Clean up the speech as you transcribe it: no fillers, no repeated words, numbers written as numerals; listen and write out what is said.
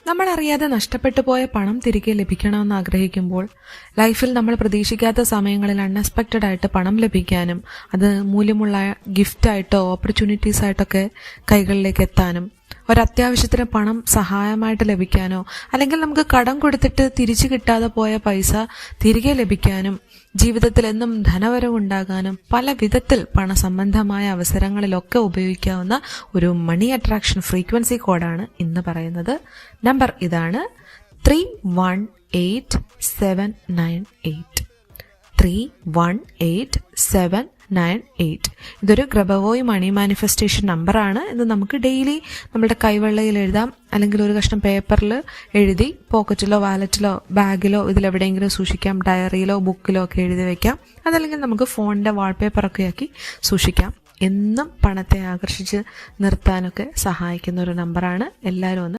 നമ്മളറിയാതെ നഷ്ടപ്പെട്ടു പോയ പണം തിരികെ ലഭിക്കണമെന്ന് ആഗ്രഹിക്കുമ്പോൾ ലൈഫിൽ നമ്മൾ പ്രതീക്ഷിക്കാത്ത സമയങ്ങളിൽ അൺഎക്സ്പെക്റ്റഡ് ആയിട്ട് പണം ലഭിക്കാനും അത് മൂല്യമുള്ള ഗിഫ്റ്റായിട്ടോ ഓപ്പർച്യൂണിറ്റീസ് ആയിട്ടൊക്കെ കൈകളിലേക്ക് എത്താനും ഒരത്യാവശ്യത്തിന് പണം സഹായമായിട്ട് ലഭിക്കാനോ അല്ലെങ്കിൽ നമുക്ക് കടം കൊടുത്തിട്ട് തിരിച്ചു കിട്ടാതെ പോയ പൈസ തിരികെ ലഭിക്കാനും ജീവിതത്തിൽ എന്നും ധനവരവുണ്ടാകാനും പല വിധത്തിൽ പണസംബന്ധമായ അവസരങ്ങളിലൊക്കെ ഉപയോഗിക്കാവുന്ന ഒരു മണി അട്രാക്ഷൻ ഫ്രീക്വൻസി കോഡാണ് ഇന്ന് പറയുന്നത്. നമ്പർ ഇതാണ് 318798. 318798. ഇതൊരു ഗ്രബവോയ് മണി മാനിഫെസ്റ്റേഷൻ നമ്പറാണ്. ഇത് നമുക്ക് ഡെയിലി നമ്മുടെ കൈവെള്ളയിൽ എഴുതാം, അല്ലെങ്കിൽ ഒരു കഷ്ണം പേപ്പറിൽ എഴുതി പോക്കറ്റിലോ വാലറ്റിലോ ബാഗിലോ ഇതിലെവിടെയെങ്കിലും സൂക്ഷിക്കാം. ഡയറിയിലോ ബുക്കിലോ ഒക്കെ എഴുതി വെക്കാം. അതല്ലെങ്കിൽ നമുക്ക് ഫോണിൻ്റെ വാൾപേപ്പറൊക്കെ ആക്കി സൂക്ഷിക്കാം. എന്നും പണത്തെ ആകർഷിച്ച് നിർത്താനൊക്കെ സഹായിക്കുന്ന ഒരു നമ്പറാണ്. എല്ലാവരും ഒന്ന്